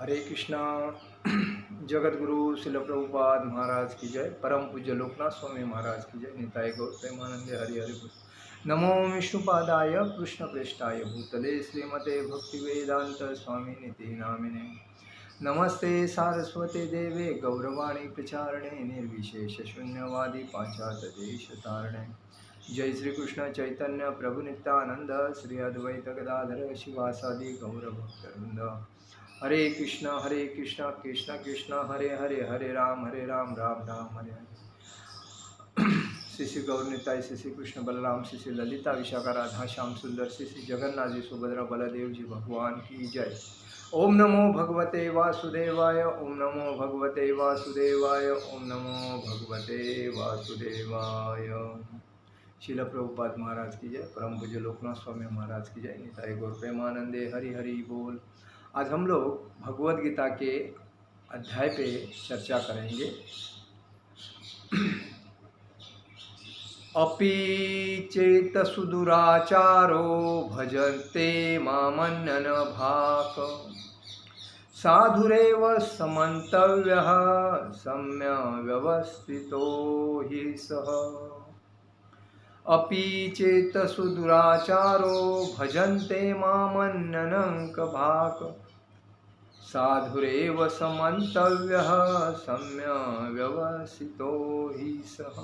हरे कृष्णा। जगत गुरु शिल प्रभुपाद महाराज की जय। परम पूज्य लोकनाथ स्वामी महाराज की जय। निताय गौर प्रेमानंदे हरि हरि बोल। नमो विष्णुपादाय कृष्ण प्रेष्ठाय भूतले श्रीमते भक्ति वेदांत स्वामी निति नामिने। नमस्ते सारस्वते देवे गौरवाणी प्रचारणे निर्विशेष शून्यवादी पाश्चात्य देश तारणे। जय श्री कृष्ण चैतन्य प्रभु नित्यानंद श्री अद्वैत गदाधर शिवासादि गौर भक्तवृंद। हरे कृष्णा कृष्ण कृष्ण हरे हरे, हरे राम राम राम हरे हरे। श्री श्री गौर निताई, श्री श्री कृष्ण बलराम, श्री श्री ललिता विशाखा राधा श्याम सुंदर, श्री श्री जगन्नाथ जी सुभद्रा बलदेव जी भगवान की जय। ओम नमो भगवते वासुदेवाय, ओम नमो भगवते वासुदेवाय, ओम नमो भगवते वासुदेवाय। शिल प्रभुपाद महाराज की जय। परम पूज्य लोकनाथ स्वामी महाराज की जय। निताय गौर प्रेमानंदे हरि हरि बोल। आज हम लोग भगवद गीता के अध्याय पे चर्चा करेंगे। अपि चेत सुदुराचारो भजते मामन्यन भाक साधुरेव समन्तव्यः सम्यक् व्यवस्थितो हि सः। अपि चेत सुदुराचारो भजन्ते मामन्यनंक भाक साधुरेव समन्तव्यः सम्यक् व्यवसितो हि सः।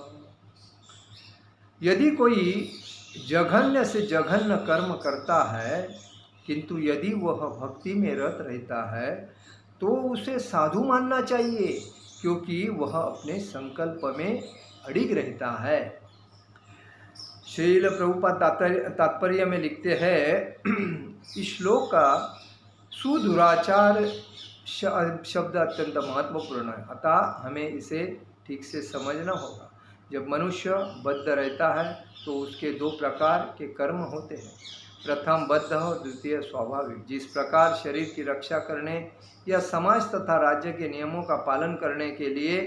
यदि कोई जघन्य से जघन्य कर्म करता है, किंतु यदि वह भक्ति में रत रहता है तो उसे साधु मानना चाहिए, क्योंकि वह अपने संकल्प में अड़िग रहता है। श्रील प्रभुपाद तात्पर्य में लिखते हैं, इस श्लोक का सुदुराचार शब्द अत्यंत महत्वपूर्ण है, अतः हमें इसे ठीक से समझना होगा। जब मनुष्य बद्ध रहता है तो उसके दो प्रकार के कर्म होते हैं, प्रथम बद्ध और द्वितीय स्वाभाविक। जिस प्रकार शरीर की रक्षा करने या समाज तथा राज्य के नियमों का पालन करने के लिए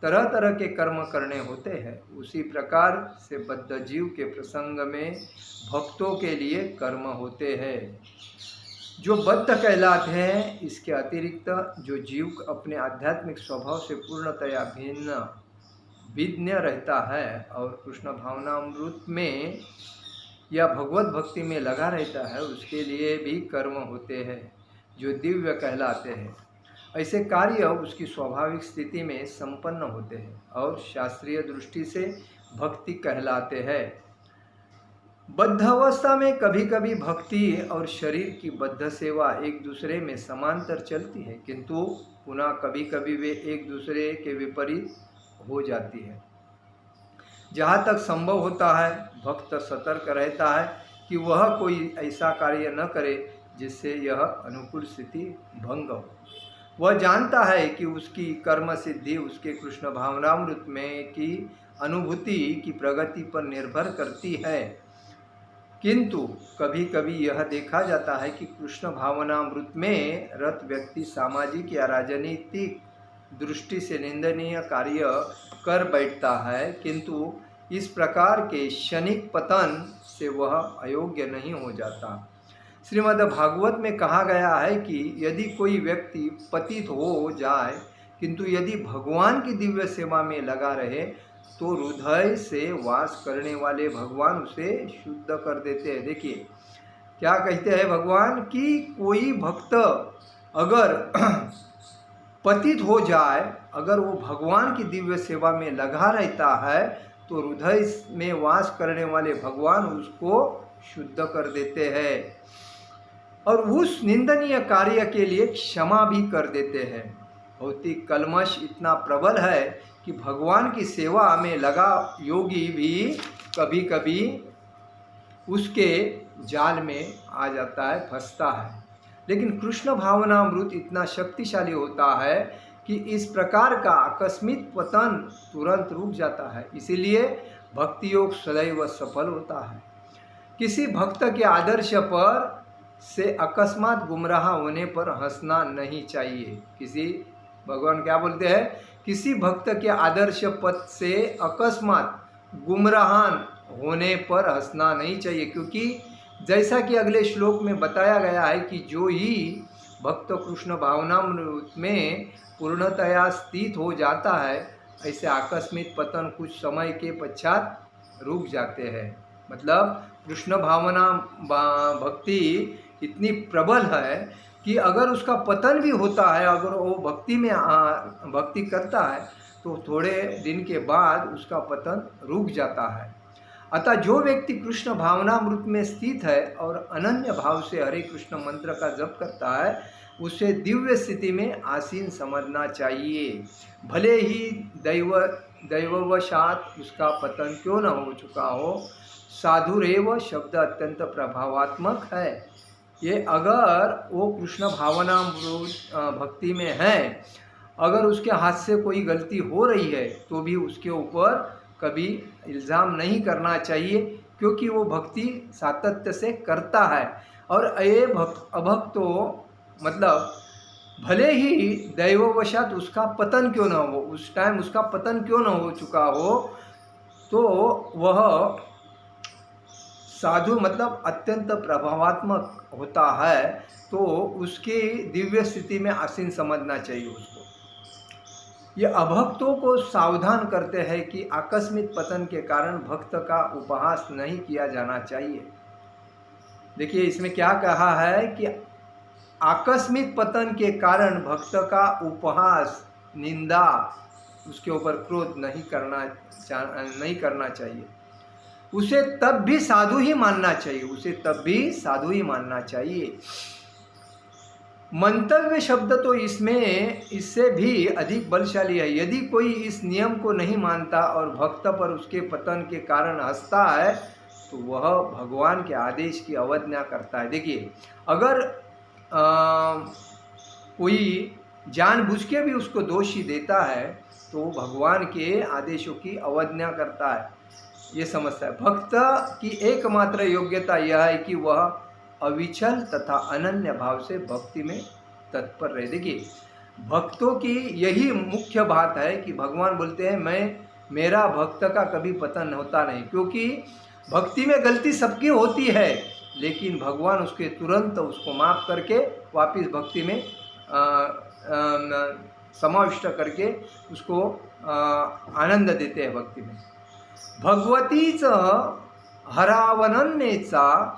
तरह तरह के कर्म करने होते हैं, उसी प्रकार से बद्ध जीव के प्रसंग में भक्तों के लिए कर्म होते हैं जो बद्ध कहलाते हैं। इसके अतिरिक्त जो जीव अपने आध्यात्मिक स्वभाव से पूर्णतया भिन्न विज्ञ रहता है और कृष्ण भावनामृत में या भगवत भक्ति में लगा रहता है, उसके लिए भी कर्म होते हैं जो दिव्य कहलाते हैं। ऐसे कार्य उसकी स्वाभाविक स्थिति में संपन्न होते हैं और शास्त्रीय दृष्टि से भक्ति कहलाते हैं। बद्ध अवस्था में कभी कभी भक्ति और शरीर की बद्ध सेवा एक दूसरे में समांतर चलती है, किंतु पुनः कभी कभी वे एक दूसरे के विपरीत हो जाती है। जहाँ तक संभव होता है, भक्त सतर्क रहता है कि वह कोई ऐसा कार्य न करे जिससे यह अनुकूल स्थिति भंग हो। वह जानता है कि उसकी कर्म सिद्धि उसके कृष्ण भावनामृत में की अनुभूति की प्रगति पर निर्भर करती है, किंतु कभी कभी यह देखा जाता है कि कृष्ण भावनामृत में रत व्यक्ति सामाजिक या राजनीतिक दृष्टि से निंदनीय कार्य कर बैठता है, किंतु इस प्रकार के क्षणिक पतन से वह अयोग्य नहीं हो जाता। श्रीमद् भागवत में कहा गया है कि यदि कोई व्यक्ति पतित हो जाए, किंतु यदि भगवान की दिव्य सेवा में लगा रहे तो हृदय से वास करने वाले भगवान उसे शुद्ध कर देते हैं। देखिए क्या कहते हैं भगवान कि कोई भक्त अगर पतित हो जाए, अगर वो भगवान की दिव्य सेवा में लगा रहता है तो हृदय में वास करने वाले भगवान उसको शुद्ध कर देते हैं और उस निंदनीय कार्य के लिए क्षमा भी कर देते हैं। भौतिक कलमश इतना प्रबल है कि भगवान की सेवा में लगा योगी भी कभी कभी उसके जाल में आ जाता है, फंसता है। लेकिन कृष्ण भावनामृत इतना शक्तिशाली होता है कि इस प्रकार का आकस्मिक पतन तुरंत रुक जाता है। इसीलिए भक्ति योग सदैव सफल होता है। किसी भक्त के आदर्श पर से अकस्मात गुमराह होने पर हंसना नहीं चाहिए। भगवान क्या बोलते हैं, किसी भक्त के आदर्श पथ से अकस्मात गुमराहान होने पर हंसना नहीं चाहिए, क्योंकि जैसा कि अगले श्लोक में बताया गया है कि जो ही भक्त कृष्ण भावनामृत में पूर्णतया स्थित हो जाता है, ऐसे आकस्मिक पतन कुछ समय के पश्चात रुक जाते हैं। मतलब कृष्ण भावना भक्ति इतनी प्रबल है कि अगर उसका पतन भी होता है, अगर वो भक्ति में भक्ति करता है तो थोड़े दिन के बाद उसका पतन रुक जाता है। अतः जो व्यक्ति कृष्ण भावनामृत में स्थित है और अनन्य भाव से हरे कृष्ण मंत्र का जप करता है, उसे दिव्य स्थिति में आसीन समझना चाहिए। भले ही दैववशात उसका पतन क्यों न हो चुका हो, साधुरेव शब्द अत्यंत प्रभावात्मक है। ये अगर वो कृष्ण भावनामृत भक्ति में है, अगर उसके हाथ से कोई गलती हो रही है तो भी उसके ऊपर कभी इल्ज़ाम नहीं करना चाहिए, क्योंकि वो भक्ति सातत्य से करता है। और ये अभक्त तो मतलब भले ही दैववशात उसका पतन क्यों न हो, उस टाइम उसका पतन क्यों न हो चुका हो, तो वह साधु मतलब अत्यंत प्रभावात्मक होता है, तो उसकी दिव्य स्थिति में आसीन समझना चाहिए उसको। ये अभक्तों को सावधान करते हैं कि आकस्मिक पतन के कारण भक्त का उपहास नहीं किया जाना चाहिए। देखिए इसमें क्या कहा है कि आकस्मिक पतन के कारण भक्त का उपहास, निंदा, उसके ऊपर क्रोध नहीं करना चाहिए। उसे तब भी साधु ही मानना चाहिए, मंतव्य शब्द तो इससे भी अधिक बलशाली है। यदि कोई इस नियम को नहीं मानता और भक्त पर उसके पतन के कारण हंसता है तो वह भगवान के आदेश की अवज्ञा करता है। देखिए अगर कोई जानबूझ के भी उसको दोषी देता है तो भगवान के आदेशों की अवज्ञा करता है, ये समझता है। भक्त की एकमात्र योग्यता यह है कि वह अविचल तथा अनन्य भाव से भक्ति में तत्पर रहे। देखिए भक्तों की यही मुख्य बात है कि भगवान बोलते हैं मेरा भक्त का कभी पतन होता नहीं, क्योंकि भक्ति में गलती सबकी होती है, लेकिन भगवान उसके तुरंत उसको माफ करके वापस भक्ति में समाविष्ट करके उसको आनंद देते हैं भक्ति में। भगवतीच हरावनन्नेचा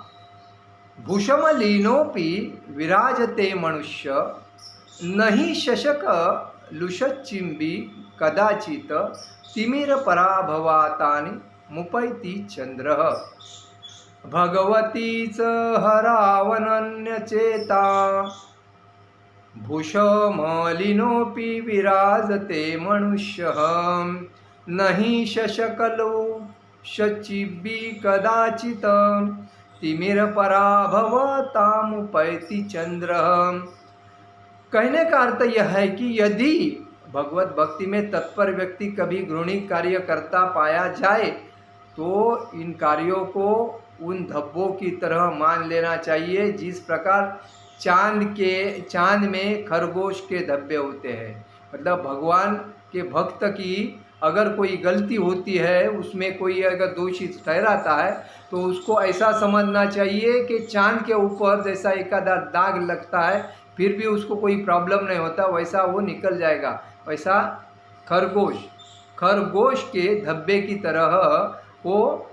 भूषमलीनोपि विराजते मनुष्य, नहि शशक लुषच्चिंबी कदाचित तिमिर पराभवातानि मुपैति चंद्र। भगवतीच हरावनन्यचेता भूषमलिनोपि विराजते मनुष्य, नहि शशकलो शचिबी कदाचित तिमिर पराभवतामुपैति चंद्र। कहने का अर्थ यह है कि यदि भगवत भक्ति में तत्पर व्यक्ति कभी घृणित कार्य करता पाया जाए तो इन कार्यों को उन धब्बों की तरह मान लेना चाहिए जिस प्रकार चांद में खरगोश के धब्बे होते हैं। मतलब भगवान के भक्त की अगर कोई गलती होती है, उसमें कोई अगर दोषी ठहराता है तो उसको ऐसा समझना चाहिए कि चांद के ऊपर जैसा एक आधा दाग लगता है फिर भी उसको कोई प्रॉब्लम नहीं होता, वैसा वो निकल जाएगा। वैसा खरगोश के धब्बे की तरह वो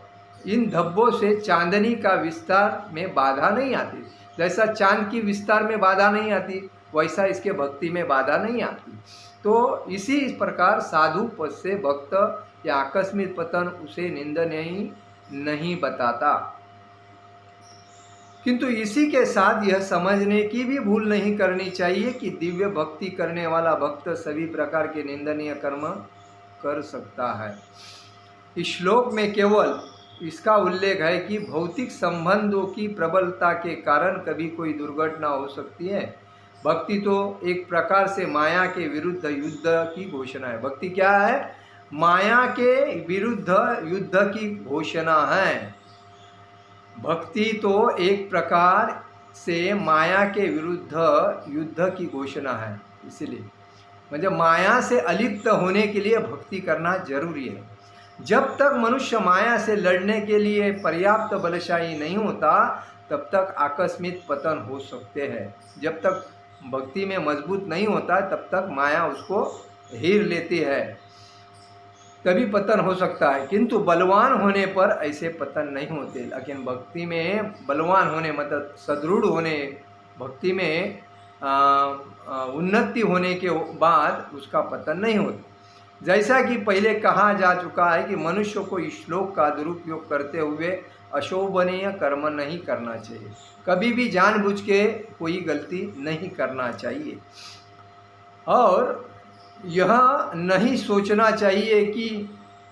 इन धब्बों से चांदनी का विस्तार में बाधा नहीं आती। जैसा चांद की विस्तार में बाधा नहीं आती, वैसा इसके भक्ति में बाधा नहीं आती। तो इसी प्रकार साधु पद से भक्त या आकस्मिक पतन उसे निंदनीय नहीं बताता। किंतु इसी के साथ यह समझने की भी भूल नहीं करनी चाहिए कि दिव्य भक्ति करने वाला भक्त सभी प्रकार के निंदनीय कर्म कर सकता है। इस श्लोक में केवल इसका उल्लेख है कि भौतिक संबंधों की प्रबलता के कारण कभी कोई दुर्घटना हो सकती है। भक्ति तो एक प्रकार से माया के विरुद्ध युद्ध की घोषणा है। भक्ति क्या है? माया के विरुद्ध युद्ध की घोषणा है। भक्ति तो एक प्रकार से माया के विरुद्ध युद्ध की घोषणा है। इसीलिए मतलब माया से अलिप्त होने के लिए भक्ति करना जरूरी है। जब तक मनुष्य माया से लड़ने के लिए पर्याप्त बलशाली नहीं होता तब तक आकस्मिक पतन हो सकते हैं। जब तक भक्ति में मजबूत नहीं होता है तब तक माया उसको हीर लेती है, तभी पतन हो सकता है। किंतु बलवान होने पर ऐसे पतन नहीं होते। लेकिन भक्ति में बलवान होने मतलब सदृढ़ होने, भक्ति में उन्नति होने के बाद उसका पतन नहीं होता। जैसा कि पहले कहा जा चुका है कि मनुष्य को इस श्लोक का दुरुपयोग करते हुए अशोभनीय कर्म नहीं करना चाहिए। कभी भी जानबूझ के कोई गलती नहीं करना चाहिए और यह नहीं सोचना चाहिए कि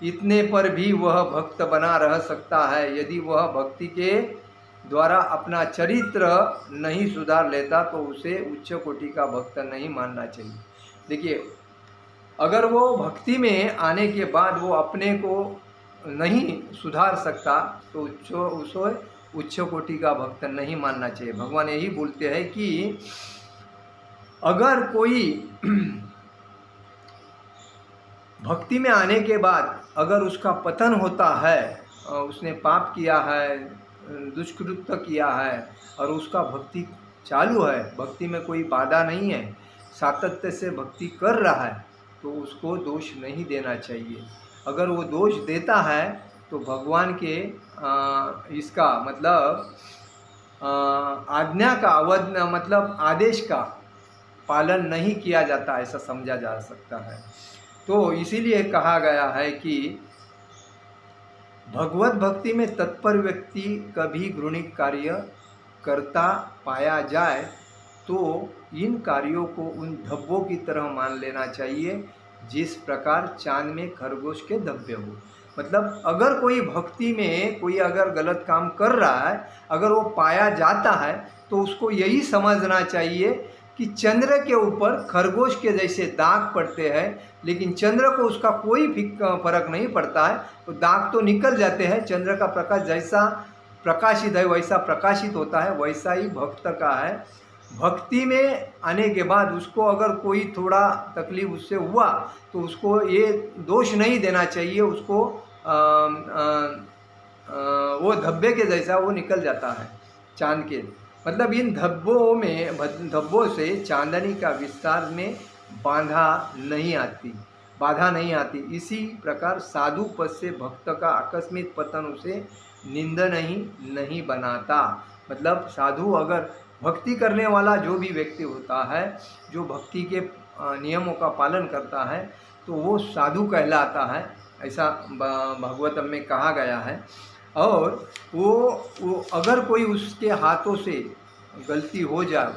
इतने पर भी वह भक्त बना रह सकता है। यदि वह भक्ति के द्वारा अपना चरित्र नहीं सुधार लेता तो उसे उच्च कोटि का भक्त नहीं मानना चाहिए। देखिए, अगर वो भक्ति में आने के बाद वो अपने को नहीं सुधार सकता तो उसे उच्च कोटि का भक्त नहीं मानना चाहिए। भगवान यही बोलते हैं कि अगर कोई भक्ति में आने के बाद अगर उसका पतन होता है, उसने पाप किया है, दुष्कृत्य किया है और उसका भक्ति चालू है, भक्ति में कोई बाधा नहीं है, सातत्य से भक्ति कर रहा है, तो उसको दोष नहीं देना चाहिए। अगर वो दोष देता है तो भगवान के इसका मतलब आज्ञा का मतलब आदेश का पालन नहीं किया जाता, ऐसा समझा जा सकता है। तो इसीलिए कहा गया है कि भगवत भक्ति में तत्पर व्यक्ति कभी घृणित कार्य करता पाया जाए तो इन कार्यों को उन धब्बों की तरह मान लेना चाहिए जिस प्रकार चांद में खरगोश के धब्बे हो। मतलब अगर कोई भक्ति में कोई अगर गलत काम कर रहा है, अगर वो पाया जाता है तो उसको यही समझना चाहिए कि चंद्र के ऊपर खरगोश के जैसे दाग पड़ते हैं, लेकिन चंद्र को उसका कोई फर्क नहीं पड़ता है, तो दाग तो निकल जाते हैं। चंद्र का प्रकाश जैसा प्रकाशित है वैसा प्रकाशित होता है, वैसा ही भक्त का है। भक्ति में आने के बाद उसको अगर कोई थोड़ा तकलीफ उससे हुआ तो उसको ये दोष नहीं देना चाहिए, उसको वो धब्बे के जैसा वो निकल जाता है चांद के। मतलब इन धब्बों से चांदनी का विस्तार में बाधा नहीं आती। इसी प्रकार साधु पद से भक्त का आकस्मिक पतन उसे निंदनीय नहीं बनाता। मतलब साधु अगर भक्ति करने वाला जो भी व्यक्ति होता है, जो भक्ति के नियमों का पालन करता है, तो वो साधु कहलाता है, ऐसा भागवतम में कहा गया है। और वो अगर कोई उसके हाथों से गलती हो जाए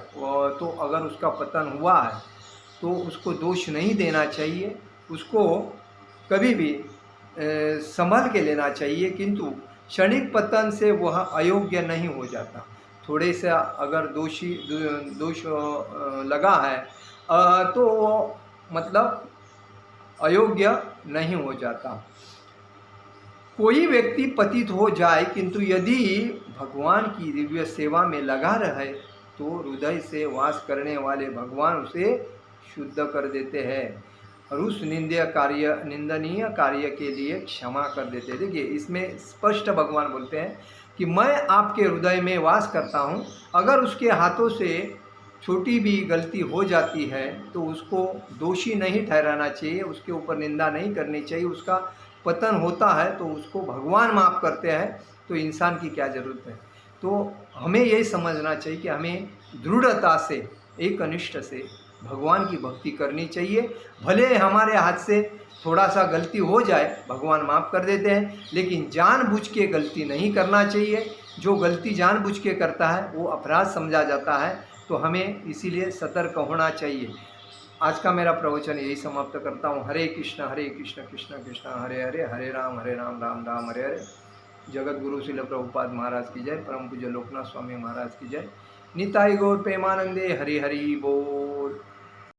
तो अगर उसका पतन हुआ है तो उसको दोष नहीं देना चाहिए, उसको कभी भी संभल के लेना चाहिए। किंतु क्षणिक पतन से वह अयोग्य नहीं हो जाता। थोड़े से अगर दोष लगा है तो वो मतलब अयोग्य नहीं हो जाता। कोई व्यक्ति पतित हो जाए किंतु यदि भगवान की दिव्य सेवा में लगा रहे तो हृदय से वास करने वाले भगवान उसे शुद्ध कर देते हैं और उस निंदनीय कार्य के लिए क्षमा कर देते हैं। देखिए, इसमें स्पष्ट भगवान बोलते हैं कि मैं आपके हृदय में वास करता हूँ। अगर उसके हाथों से छोटी भी गलती हो जाती है तो उसको दोषी नहीं ठहराना चाहिए, उसके ऊपर निंदा नहीं करनी चाहिए। उसका पतन होता है तो उसको भगवान माफ़ करते हैं, तो इंसान की क्या ज़रूरत है। तो हमें यही समझना चाहिए कि हमें दृढ़ता से एकनिष्ठ से भगवान की भक्ति करनी चाहिए। भले हमारे हाथ से थोड़ा सा गलती हो जाए, भगवान माफ़ कर देते हैं, लेकिन जानबूझ के गलती नहीं करना चाहिए। जो गलती जानबूझ के करता है वो अपराध समझा जाता है, तो हमें इसीलिए सतर्क होना चाहिए। आज का मेरा प्रवचन यही समाप्त करता हूँ। हरे कृष्ण कृष्ण कृष्ण हरे हरे, हरे राम राम राम हरे हरे। जगत गुरु श्रील प्रभुपाद महाराज की जय, परम पूज्य लोकनाथ स्वामी महाराज की जय। निताई गौर प्रेमानंदे, हरि हरि बोल।